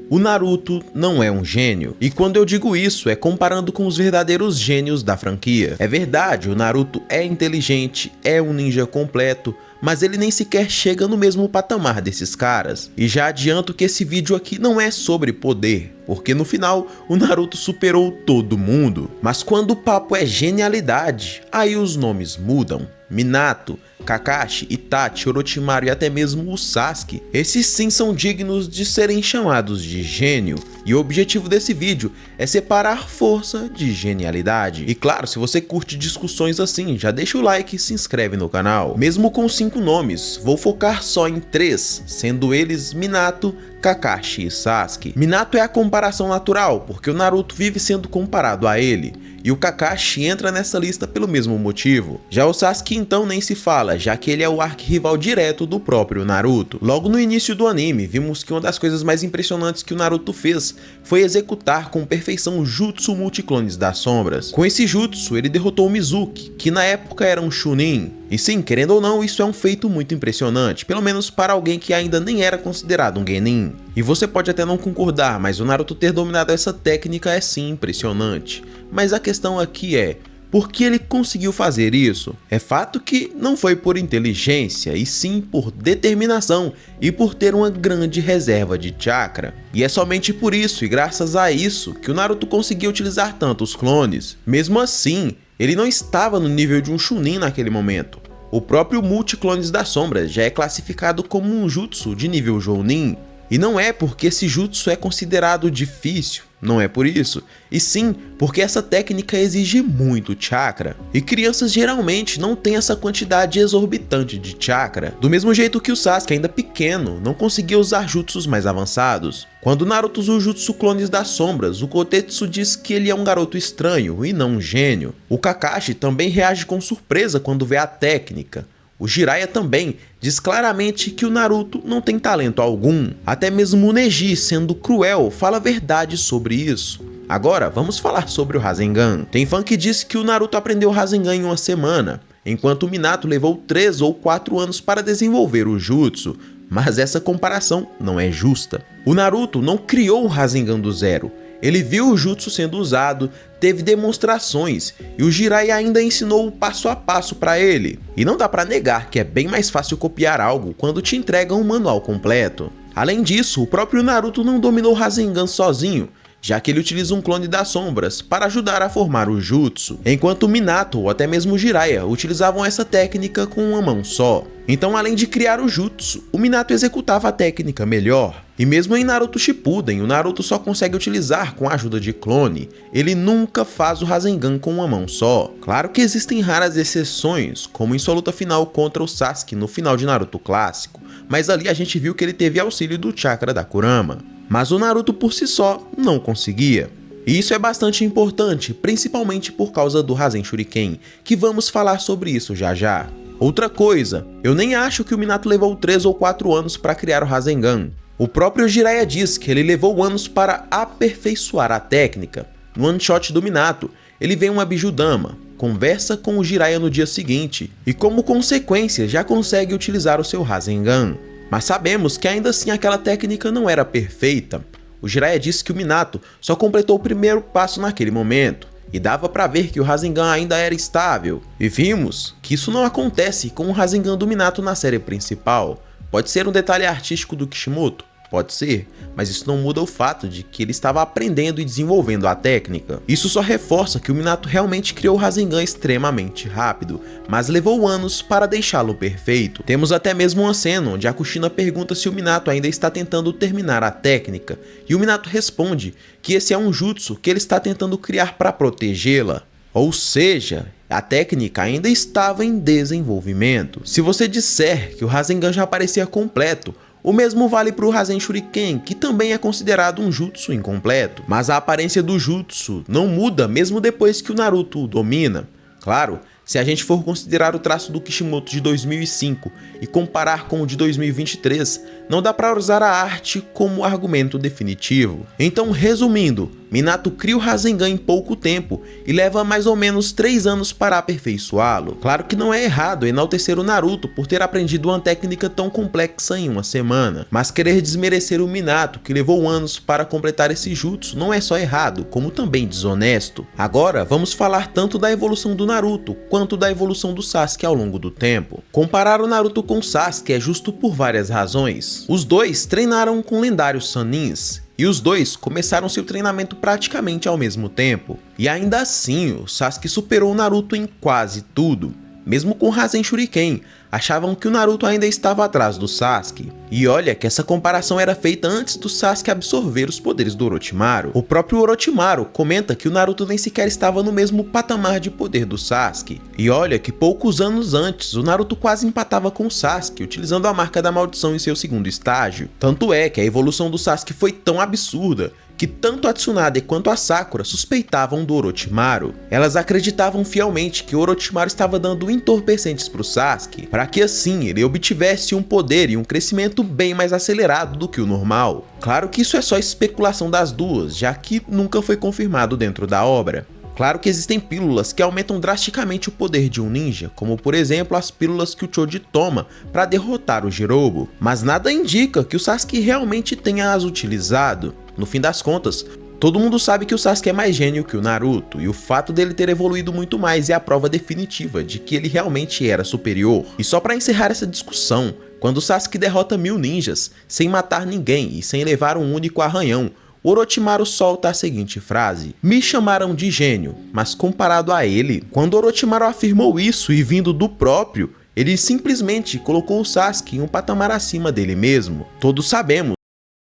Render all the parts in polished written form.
O Naruto não é um gênio, e quando eu digo isso é comparando com os verdadeiros gênios da franquia. É verdade, o Naruto é inteligente, é um ninja completo, mas ele nem sequer chega no mesmo patamar desses caras. E já adianto que esse vídeo aqui não é sobre poder, porque no final o Naruto superou todo mundo. Mas quando o papo é genialidade, aí os nomes mudam. Minato, Kakashi, Itachi, Orochimaru e até mesmo o Sasuke, esses sim são dignos de serem chamados de gênio, e o objetivo desse vídeo é separar força de genialidade. E claro, se você curte discussões assim, já deixa o like e se inscreve no canal. Mesmo com 5 nomes, vou focar só em 3, sendo eles Minato, Kakashi e Sasuke. Minato é a comparação natural, porque o Naruto vive sendo comparado a ele, e o Kakashi entra nessa lista pelo mesmo motivo. Já o Sasuke então nem se fala, já que ele é o arquirrival direto do próprio Naruto. Logo no início do anime, vimos que uma das coisas mais impressionantes que o Naruto fez foi executar com perfeição o Jutsu Multiclones das Sombras. Com esse Jutsu, ele derrotou o Mizuki, que na época era um Chunin. E sim, querendo ou não, isso é um feito muito impressionante, pelo menos para alguém que ainda nem era considerado um Genin. E você pode até não concordar, mas o Naruto ter dominado essa técnica é sim impressionante. Mas a questão aqui é, por que ele conseguiu fazer isso? É fato que não foi por inteligência, e sim por determinação e por ter uma grande reserva de chakra. E é somente por isso e graças a isso que o Naruto conseguiu utilizar tantos clones. Mesmo assim, ele não estava no nível de um Chunin naquele momento. O próprio Multiclones das Sombras já é classificado como um jutsu de nível Jounin. E não é porque esse jutsu é considerado difícil, não é por isso, e sim porque essa técnica exige muito chakra, e crianças geralmente não têm essa quantidade exorbitante de chakra, do mesmo jeito que o Sasuke, ainda pequeno, não conseguia usar jutsus mais avançados. Quando Naruto usa o Jutsu Clones das Sombras, o Kotetsu diz que ele é um garoto estranho e não um gênio. O Kakashi também reage com surpresa quando vê a técnica. O Jiraiya também diz claramente que o Naruto não tem talento algum. Até mesmo o Neji, sendo cruel, fala a verdade sobre isso. Agora, vamos falar sobre o Rasengan. Tem fã que diz que o Naruto aprendeu o Rasengan em uma semana, enquanto o Minato levou 3 ou 4 anos para desenvolver o Jutsu, mas essa comparação não é justa. O Naruto não criou o Rasengan do zero. Ele viu o Jutsu sendo usado, teve demonstrações e o Jiraiya ainda ensinou o passo a passo para ele. E não dá para negar que é bem mais fácil copiar algo quando te entregam um manual completo. Além disso, o próprio Naruto não dominou o Rasengan sozinho, já que ele utiliza um clone das sombras para ajudar a formar o Jutsu, enquanto o Minato ou até mesmo o Jiraiya utilizavam essa técnica com uma mão só. Então, além de criar o Jutsu, o Minato executava a técnica melhor. E mesmo em Naruto Shippuden, o Naruto só consegue utilizar com a ajuda de clone, ele nunca faz o Rasengan com uma mão só. Claro que existem raras exceções, como em sua luta final contra o Sasuke no final de Naruto clássico, mas ali a gente viu que ele teve auxílio do chakra da Kurama. Mas o Naruto por si só não conseguia. E isso é bastante importante, principalmente por causa do Rasen Shuriken, que vamos falar sobre isso já já. Outra coisa, eu nem acho que o Minato levou 3 ou 4 anos para criar o Rasengan. O próprio Jiraiya diz que ele levou anos para aperfeiçoar a técnica. No one shot do Minato, ele vê uma Bijudama, conversa com o Jiraiya no dia seguinte, e como consequência já consegue utilizar o seu Rasengan. Mas sabemos que ainda assim aquela técnica não era perfeita. O Jiraiya disse que o Minato só completou o primeiro passo naquele momento, e dava para ver que o Rasengan ainda era estável. E vimos que isso não acontece com o Rasengan do Minato na série principal. Pode ser um detalhe artístico do Kishimoto? Pode ser, mas isso não muda o fato de que ele estava aprendendo e desenvolvendo a técnica. Isso só reforça que o Minato realmente criou o Rasengan extremamente rápido, mas levou anos para deixá-lo perfeito. Temos até mesmo uma cena onde a Kushina pergunta se o Minato ainda está tentando terminar a técnica, e o Minato responde que esse é um jutsu que ele está tentando criar para protegê-la. Ou seja, a técnica ainda estava em desenvolvimento. Se você disser que o Rasengan já parecia completo, o mesmo vale para o Rasen Shuriken, que também é considerado um jutsu incompleto. Mas a aparência do jutsu não muda mesmo depois que o Naruto o domina. Claro, se a gente for considerar o traço do Kishimoto de 2005 e comparar com o de 2023, não dá para usar a arte como argumento definitivo. Então, resumindo, Minato cria o Rasengan em pouco tempo e leva mais ou menos 3 anos para aperfeiçoá-lo. Claro que não é errado enaltecer o Naruto por ter aprendido uma técnica tão complexa em uma semana, mas querer desmerecer o Minato, que levou anos para completar esse jutsu, não é só errado, como também desonesto. Agora vamos falar tanto da evolução do Naruto quanto da evolução do Sasuke ao longo do tempo. Comparar o Naruto com o Sasuke é justo por várias razões. Os dois treinaram com lendários Sanins, e os dois começaram seu treinamento praticamente ao mesmo tempo. E ainda assim, o Sasuke superou o Naruto em quase tudo. Mesmo com Rasen Shuriken, achavam que o Naruto ainda estava atrás do Sasuke. E olha que essa comparação era feita antes do Sasuke absorver os poderes do Orochimaru. O próprio Orochimaru comenta que o Naruto nem sequer estava no mesmo patamar de poder do Sasuke. E olha que poucos anos antes, o Naruto quase empatava com o Sasuke, utilizando a marca da maldição em seu segundo estágio. Tanto é que a evolução do Sasuke foi tão absurda que tanto a Tsunade quanto a Sakura suspeitavam do Orochimaru. Elas acreditavam fielmente que o Orochimaru estava dando entorpecentes para o Sasuke, para que assim ele obtivesse um poder e um crescimento bem mais acelerado do que o normal. Claro que isso é só especulação das duas, já que nunca foi confirmado dentro da obra. Claro que existem pílulas que aumentam drasticamente o poder de um ninja, como por exemplo as pílulas que o Choji toma para derrotar o Jirobo, mas nada indica que o Sasuke realmente tenha as utilizado. No fim das contas, todo mundo sabe que o Sasuke é mais gênio que o Naruto, e o fato dele ter evoluído muito mais é a prova definitiva de que ele realmente era superior. E só para encerrar essa discussão, quando o Sasuke derrota 1000 ninjas, sem matar ninguém e sem levar um único arranhão, Orochimaru solta a seguinte frase: "Me chamaram de gênio, mas comparado a ele..." Quando Orochimaru afirmou isso e vindo do próprio, ele simplesmente colocou o Sasuke em um patamar acima dele mesmo. Todos sabemos,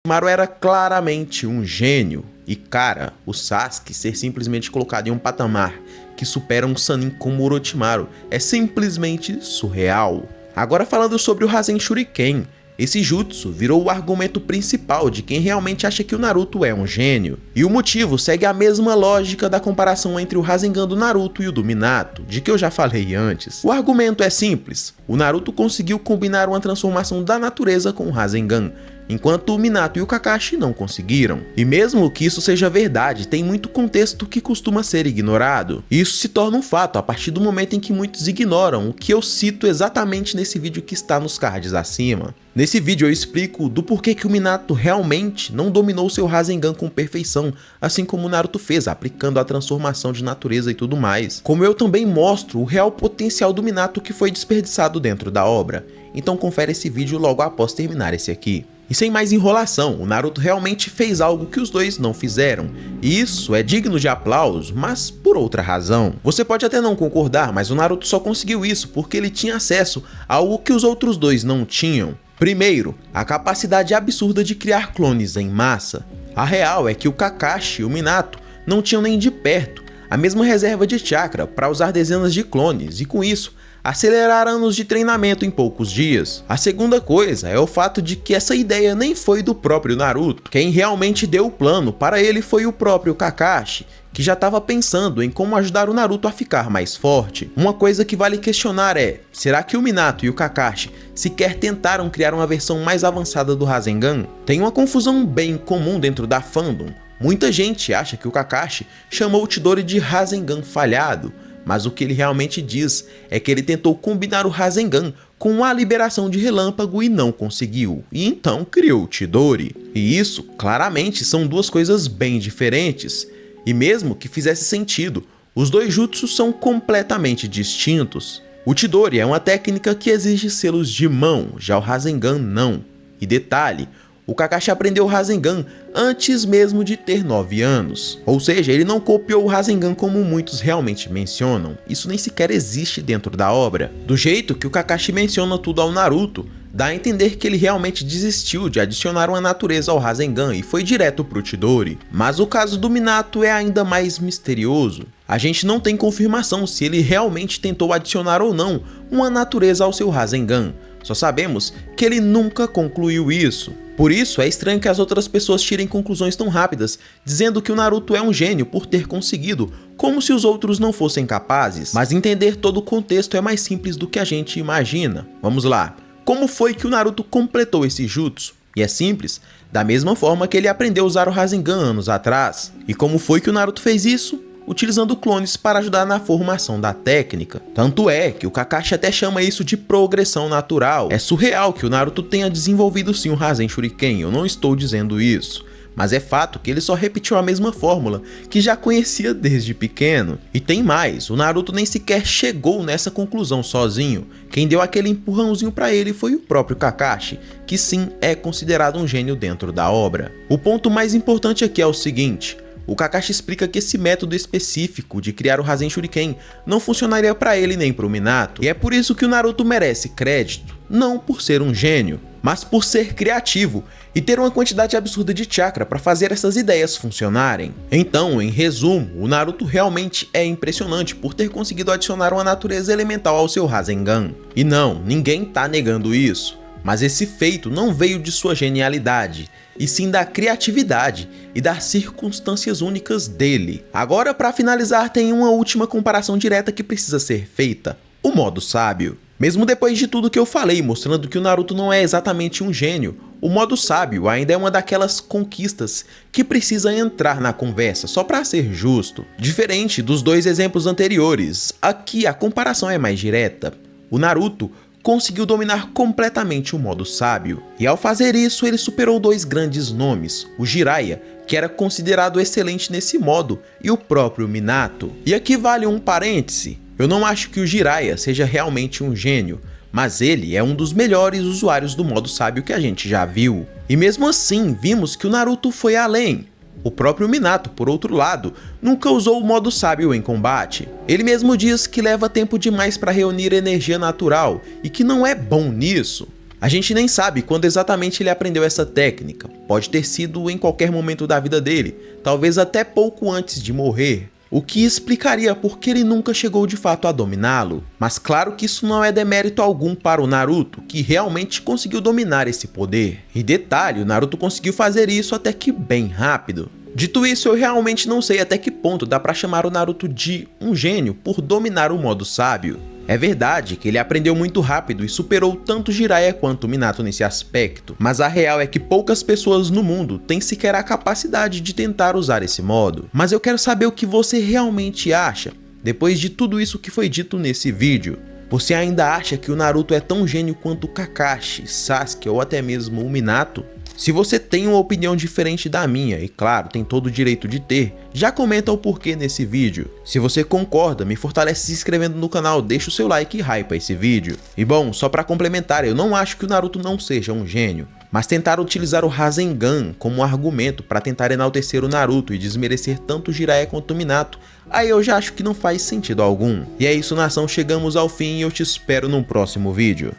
Orochimaru era claramente um gênio. E cara, o Sasuke ser simplesmente colocado em um patamar que supera um Sannin como Orochimaru é simplesmente surreal. Agora falando sobre o Rasen Shuriken, esse jutsu virou o argumento principal de quem realmente acha que o Naruto é um gênio. E o motivo segue a mesma lógica da comparação entre o Rasengan do Naruto e o do Minato, de que eu já falei antes. O argumento é simples: o Naruto conseguiu combinar uma transformação da natureza com o Rasengan, enquanto o Minato e o Kakashi não conseguiram. E mesmo que isso seja verdade, tem muito contexto que costuma ser ignorado. E isso se torna um fato a partir do momento em que muitos ignoram o que eu cito exatamente nesse vídeo que está nos cards acima. Nesse vídeo eu explico do porquê que o Minato realmente não dominou seu Rasengan com perfeição, assim como o Naruto fez, aplicando a transformação de natureza e tudo mais. Como eu também mostro o real potencial do Minato que foi desperdiçado dentro da obra. Então confere esse vídeo logo após terminar esse aqui. E sem mais enrolação, o Naruto realmente fez algo que os dois não fizeram. E isso é digno de aplauso, mas por outra razão. Você pode até não concordar, mas o Naruto só conseguiu isso porque ele tinha acesso a algo que os outros dois não tinham. Primeiro, a capacidade absurda de criar clones em massa. A real é que o Kakashi e o Minato não tinham nem de perto a mesma reserva de chakra para usar dezenas de clones, e com isso acelerar anos de treinamento em poucos dias. A segunda coisa é o fato de que essa ideia nem foi do próprio Naruto. Quem realmente deu o plano para ele foi o próprio Kakashi, que já estava pensando em como ajudar o Naruto a ficar mais forte. Uma coisa que vale questionar é: será que o Minato e o Kakashi sequer tentaram criar uma versão mais avançada do Rasengan? Tem uma confusão bem comum dentro da fandom. Muita gente acha que o Kakashi chamou o Chidori de Rasengan falhado, mas o que ele realmente diz é que ele tentou combinar o Rasengan com a liberação de relâmpago e não conseguiu, e então criou o Chidori. E isso, claramente, são duas coisas bem diferentes. E mesmo que fizesse sentido, os dois jutsus são completamente distintos. O Chidori é uma técnica que exige selos de mão, já o Rasengan não. E detalhe, o Kakashi aprendeu o Rasengan antes mesmo de ter 9 anos. Ou seja, ele não copiou o Rasengan como muitos realmente mencionam. Isso nem sequer existe dentro da obra. Do jeito que o Kakashi menciona tudo ao Naruto, dá a entender que ele realmente desistiu de adicionar uma natureza ao Rasengan e foi direto pro Chidori. Mas o caso do Minato é ainda mais misterioso. A gente não tem confirmação se ele realmente tentou adicionar ou não uma natureza ao seu Rasengan. Só sabemos que ele nunca concluiu isso. Por isso é estranho que as outras pessoas tirem conclusões tão rápidas, dizendo que o Naruto é um gênio por ter conseguido, como se os outros não fossem capazes. Mas entender todo o contexto é mais simples do que a gente imagina. Vamos lá. Como foi que o Naruto completou esse jutsu? E é simples, da mesma forma que ele aprendeu a usar o Rasengan anos atrás. E como foi que o Naruto fez isso? Utilizando clones para ajudar na formação da técnica. Tanto é que o Kakashi até chama isso de progressão natural. É surreal que o Naruto tenha desenvolvido sim o Rasen Shuriken, eu não estou dizendo isso. Mas é fato que ele só repetiu a mesma fórmula, que já conhecia desde pequeno. E tem mais, o Naruto nem sequer chegou nessa conclusão sozinho. Quem deu aquele empurrãozinho pra ele foi o próprio Kakashi, que sim é considerado um gênio dentro da obra. O ponto mais importante aqui é o seguinte: o Kakashi explica que esse método específico de criar o Rasen Shuriken não funcionaria pra ele nem pro Minato. E é por isso que o Naruto merece crédito, não por ser um gênio, mas por ser criativo e ter uma quantidade absurda de chakra para fazer essas ideias funcionarem. Então, em resumo, o Naruto realmente é impressionante por ter conseguido adicionar uma natureza elemental ao seu Rasengan. E não, ninguém tá negando isso, mas esse feito não veio de sua genialidade, e sim da criatividade e das circunstâncias únicas dele. Agora, para finalizar, tem uma última comparação direta que precisa ser feita: o modo sábio. Mesmo depois de tudo que eu falei, mostrando que o Naruto não é exatamente um gênio, o modo sábio ainda é uma daquelas conquistas que precisa entrar na conversa, só para ser justo. Diferente dos dois exemplos anteriores, aqui a comparação é mais direta. O Naruto conseguiu dominar completamente o modo sábio, e ao fazer isso ele superou dois grandes nomes, o Jiraiya, que era considerado excelente nesse modo, e o próprio Minato. E aqui vale um parêntese: eu não acho que o Jiraiya seja realmente um gênio, mas ele é um dos melhores usuários do modo sábio que a gente já viu. E mesmo assim, vimos que o Naruto foi além. O próprio Minato, por outro lado, nunca usou o modo sábio em combate. Ele mesmo diz que leva tempo demais para reunir energia natural e que não é bom nisso. A gente nem sabe quando exatamente ele aprendeu essa técnica. Pode ter sido em qualquer momento da vida dele, talvez até pouco antes de morrer, o que explicaria por que ele nunca chegou de fato a dominá-lo. Mas claro que isso não é demérito algum para o Naruto, que realmente conseguiu dominar esse poder. E detalhe, o Naruto conseguiu fazer isso até que bem rápido. Dito isso, eu realmente não sei até que ponto dá pra chamar o Naruto de um gênio por dominar o modo sábio. É verdade que ele aprendeu muito rápido e superou tanto Jiraiya quanto Minato nesse aspecto, mas a real é que poucas pessoas no mundo têm sequer a capacidade de tentar usar esse modo. Mas eu quero saber o que você realmente acha, depois de tudo isso que foi dito nesse vídeo. Você ainda acha que o Naruto é tão gênio quanto Kakashi, Sasuke ou até mesmo o Minato? Se você tem uma opinião diferente da minha, e claro, tem todo o direito de ter, já comenta o porquê nesse vídeo. Se você concorda, me fortalece se inscrevendo no canal, deixa o seu like e hypa esse vídeo. E bom, só pra complementar, eu não acho que o Naruto não seja um gênio, mas tentar utilizar o Rasengan como argumento para tentar enaltecer o Naruto e desmerecer tanto o Jiraiya quanto o Minato, aí eu já acho que não faz sentido algum. E é isso, nação, chegamos ao fim e eu te espero no próximo vídeo.